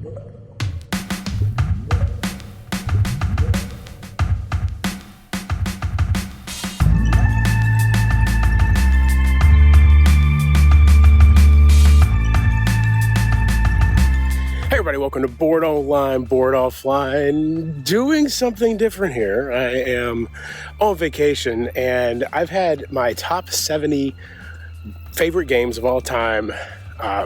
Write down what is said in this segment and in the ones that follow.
Hey everybody, welcome to Board Online, Board Offline. Doing something different here. I am on vacation and I've had my top 70 favorite games of all time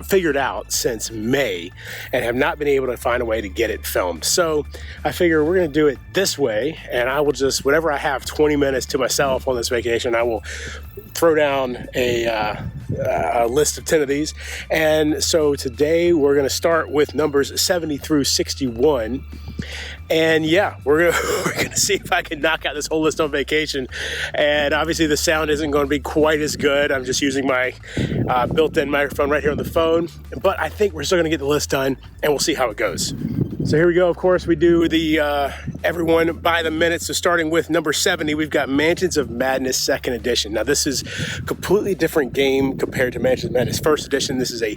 figured out since May and have not been able to find a way to get it filmed. So I figure we're going to do it this way, and I will just, whenever I have 20 minutes to myself on this vacation, I will throw down a list of 10 of these. And so today we're going to start with numbers 70 through 61. And yeah, we're gonna see if I can knock out this whole list on vacation. And obviously the sound isn't going to be quite as good. I'm just using my built-in microphone right here on the phone. But I think we're still going to get the list done, and we'll see how it goes. So here we go. Of course, we do the everyone by the minute. So starting with number 70, we've got Mansions of Madness 2nd Edition. Now this is a completely different game compared to Mansions of Madness 1st Edition. This is a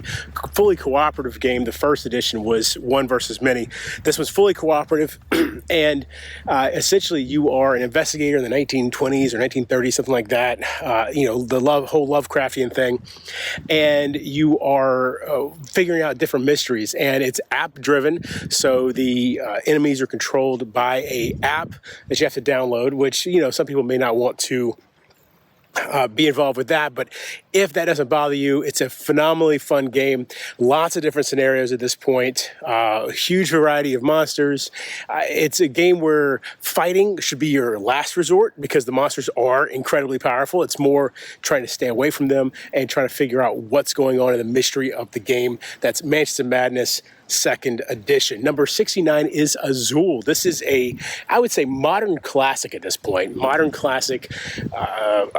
fully cooperative game. The 1st edition was one versus many. This one's fully cooperative. And essentially you are an investigator in the 1920s or 1930s, something like that. The whole Lovecraftian thing. And you are figuring out different mysteries. And it's app-driven. So the enemies are controlled by a app that you have to download, which, some people may not want to be involved with that, but if that doesn't bother you, it's a phenomenally fun game. Lots of different scenarios at this point, huge variety of monsters. It's a game where fighting should be your last resort because the monsters are incredibly powerful. It's more trying to stay away from them and trying to figure out what's going on in the mystery of the game. That's Mansions of Madness 2nd Edition. Number 69 is Azul. This is I would say, modern classic at this point. Modern classic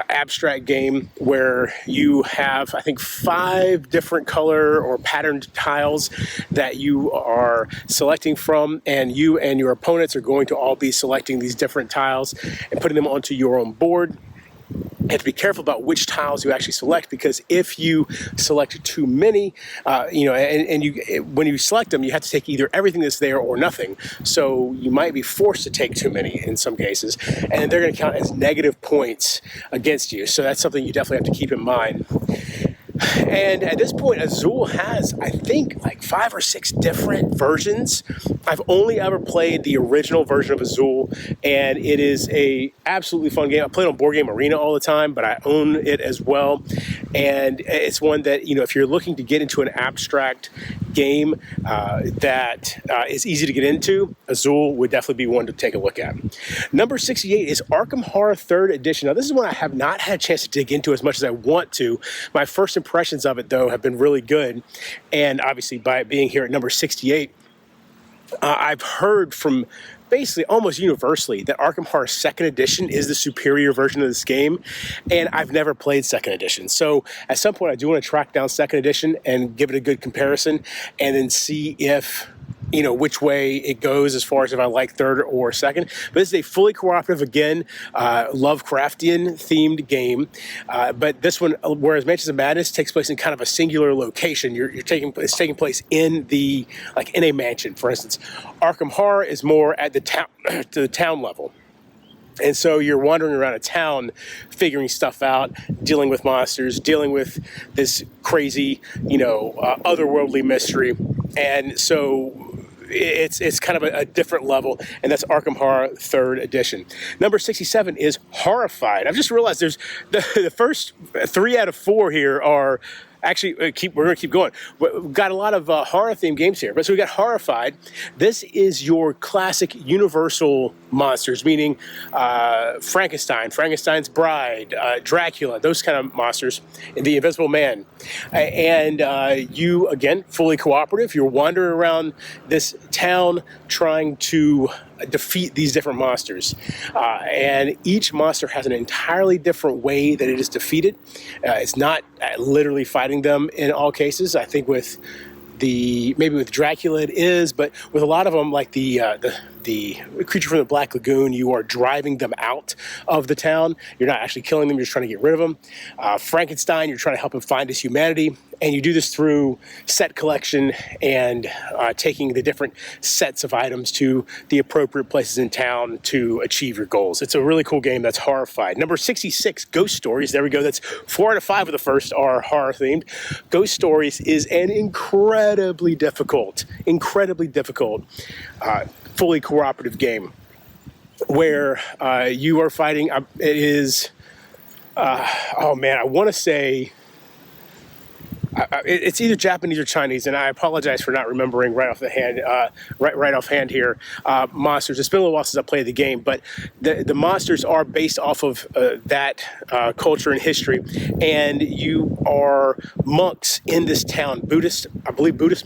abstract game where you have, I think, 5 different color or patterned tiles that you are selecting from, and you and your opponents are going to all be selecting these different tiles and putting them onto your own board. You have to be careful about which tiles you actually select, because if you select too many, when you select them, you have to take either everything that's there or nothing. So you might be forced to take too many in some cases, and they're going to count as negative points against you. So that's something you definitely have to keep in mind. And at this point, Azul has, I think, like 5 or 6 different versions. I've only ever played the original version of Azul, and it is a absolutely fun game. I play it on Board Game Arena all the time, but I own it as well. And it's one that, if you're looking to get into an abstract game that is easy to get into, Azul would definitely be one to take a look at. Number 68 is Arkham Horror 3rd Edition. Now, this is one I have not had a chance to dig into as much as I want to. My first impressions of it, though, have been really good. And obviously, by it being here at number 68, I've heard from basically almost universally that Arkham Horror 2nd Edition is the superior version of this game, and I've never played 2nd Edition. So at some point I do want to track down 2nd Edition and give it a good comparison, and then see if which way it goes as far as if I like 3rd or 2nd. But this is a fully cooperative, again, Lovecraftian themed game. But this one, whereas Mansions of Madness takes place in kind of a singular location, it's taking place in in a mansion, for instance. Arkham Horror is more at the town level. And so you're wandering around a town, figuring stuff out, dealing with monsters, dealing with this crazy, otherworldly mystery. And so it's kind of a different level, and that's Arkham Horror 3rd Edition. Number 67 is Horrified. I've just realized there's the first 3 out of 4 here are actually, we're going to keep going. We've got a lot of horror-themed games here. So we got Horrified. This is your classic universal monsters, meaning Frankenstein, Frankenstein's Bride, Dracula, those kind of monsters, and the Invisible Man. And you, again, fully cooperative. You're wandering around this town trying to defeat these different monsters. And each monster has an entirely different way that it is defeated. It's not literally fighting them in all cases. I think maybe with Dracula it is, but with a lot of them, like the the creature from the Black Lagoon, you are driving them out of the town. You're not actually killing them, you're just trying to get rid of them. Frankenstein, you're trying to help him find his humanity. And you do this through set collection and taking the different sets of items to the appropriate places in town to achieve your goals. It's a really cool game that's horrified. Number 66, Ghost Stories. There we go. That's 4 out of 5 of the first are horror themed. Ghost Stories is an incredibly difficult, fully cooperative game where you are fighting. It is, I want to say, it's either Japanese or Chinese, and I apologize for not remembering right offhand here. Monsters. It's been a little while since I played the game, but the monsters are based off of that culture and history. And you are monks in this town, Buddhist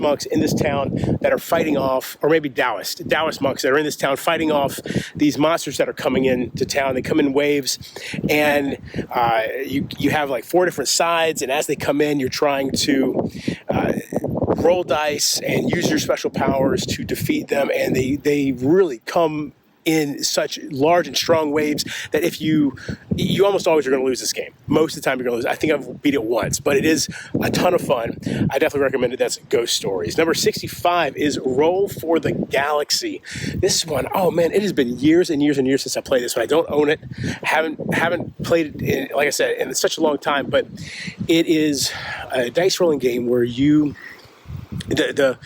monks in this town that are fighting off, or maybe Taoist monks that are in this town fighting off these monsters that are coming into town. They come in waves, and you have like 4 different sides, and as they come in, you're trying to roll dice and use your special powers to defeat them, and they really come in such large and strong waves that if you almost always are going to lose this game. Most of the time you're going to lose. I think I've beat it once, but it is a ton of fun. I definitely recommend it. That's Ghost Stories. Number 65 is Roll for the Galaxy. This one, oh man, it has been years and years and years since I played this one. I don't own it. Haven't played it in, like I said, in such a long time, but it is a dice rolling game where you the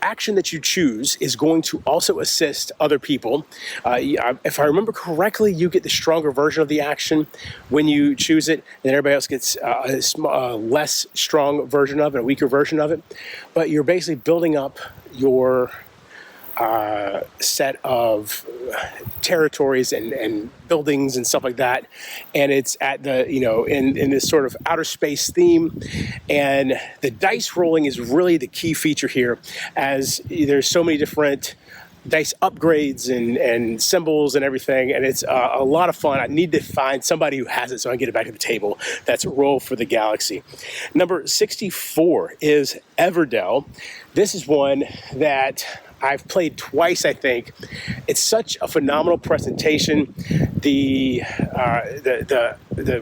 action that you choose is going to also assist other people. If I remember correctly, you get the stronger version of the action when you choose it, and everybody else gets a less strong version of it, a weaker version of it. But you're basically building up your set of territories and buildings and stuff like that, and it's at the in this sort of outer space theme, and the dice rolling is really the key feature here, as there's so many different dice upgrades and symbols and everything, and it's a lot of fun. I need to find somebody who has it so I can get it back to the table. That's Roll for the Galaxy. Number 64 is Everdell. This is one that I've played twice, I think. It's such a phenomenal presentation. The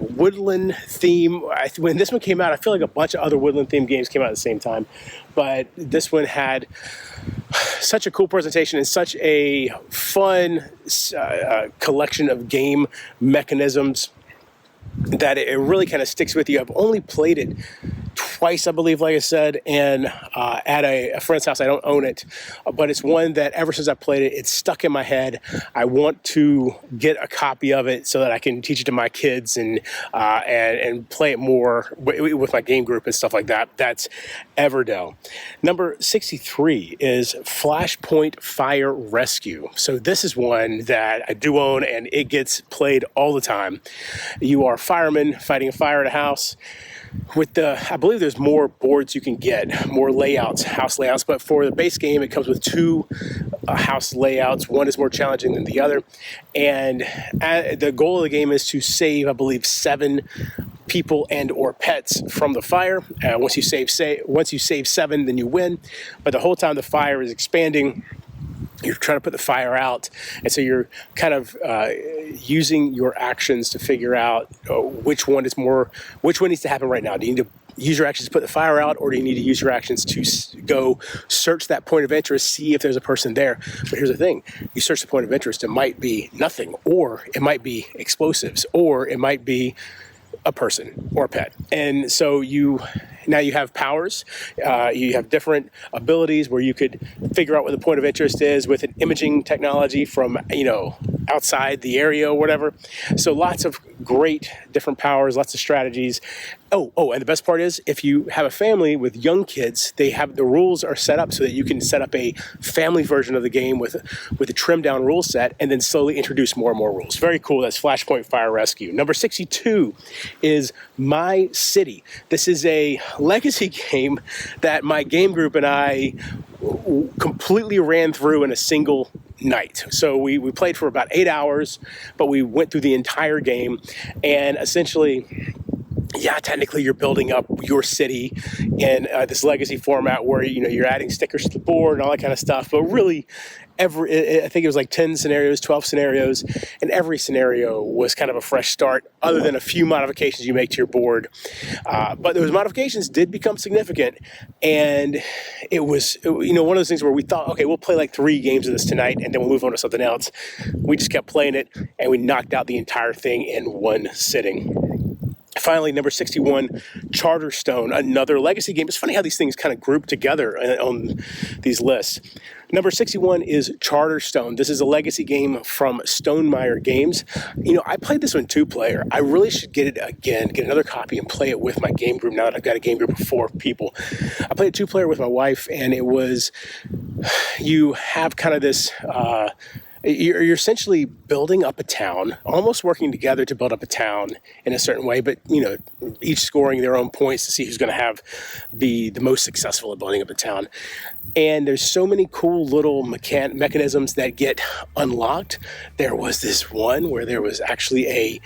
woodland theme, when this one came out, I feel like a bunch of other woodland themed games came out at the same time, but this one had such a cool presentation and such a fun collection of game mechanisms that it really kind of sticks with you. I've only played it twice, I believe, like I said, and at a friend's house. I don't own it, but it's one that ever since I played it, it's stuck in my head. I want to get a copy of it so that I can teach it to my kids and play it more with my game group and stuff like that. That's Everdell. Number 63 is Flashpoint Fire Rescue. So this is one that I do own, and it gets played all the time. You are firemen fighting a fire at a house. I believe there's more boards you can get, more layouts, house layouts, but for the base game, it comes with 2 house layouts. One is more challenging than the other, and the goal of the game is to save, I believe, 7 people and or pets from the fire. Once you save 7, then you win, but the whole time the fire is expanding, you're trying to put the fire out, and so you're kind of using your actions to figure out which one needs to happen right now. Do you need to use your actions to put the fire out, or do you need to use your actions to go search that point of interest, see if there's a person there? But here's the thing: you search the point of interest, it might be nothing, or it might be explosives, or it might be a person or a pet. And so now you have powers, you have different abilities where you could figure out what the point of interest is with an imaging technology from, outside the area or whatever. So lots of great different powers, lots of strategies. And the best part is, if you have a family with young kids, the rules are set up so that you can set up a family version of the game with a trimmed down rule set, and then slowly introduce more and more rules. Very cool. That's Flashpoint Fire Rescue. Number 62 is My City. This is a legacy game that my game group and I completely ran through in a single night. So we played for about 8 hours, but we went through the entire game, and essentially yeah, technically you're building up your city in this legacy format where, you're adding stickers to the board and all that kind of stuff. But really, I think it was like 10 scenarios, 12 scenarios, and every scenario was kind of a fresh start, other than a few modifications you make to your board. But those modifications did become significant, and it was, one of those things where we thought, okay, we'll play like 3 games of this tonight, and then we'll move on to something else. We just kept playing it, and we knocked out the entire thing in one sitting. Finally, number 61, Charterstone, another legacy game. It's funny how these things kind of group together on these lists. Number 61 is Charterstone. This is a legacy game from Stonemaier Games. I played this one 2-player. I really should get it again, get another copy and play it with my game group now that I've got a game group of 4 people. I played 2-player with my wife, and it was, you have kind of this... You're essentially building up a town, almost working together to build up a town in a certain way, but, each scoring their own points to see who's going to have the most successful at building up a town. And there's so many cool little mechanisms that get unlocked. There was this one where there was actually a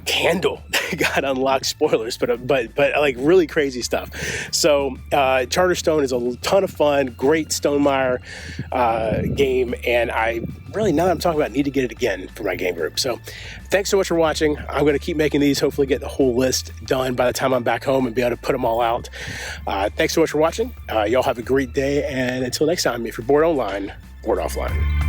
candle that got unlocked. Spoilers, but like really crazy stuff. So Charterstone is a ton of fun, great Stonemaier game, and I really, now that I'm talking about it, need to get it again for my game group. So thanks so much for watching. I'm going to keep making these, hopefully get the whole list done by the time I'm back home and be able to put them all out. Thanks so much for watching. Y'all have a great day, and until next time, if you're bored online, bored offline.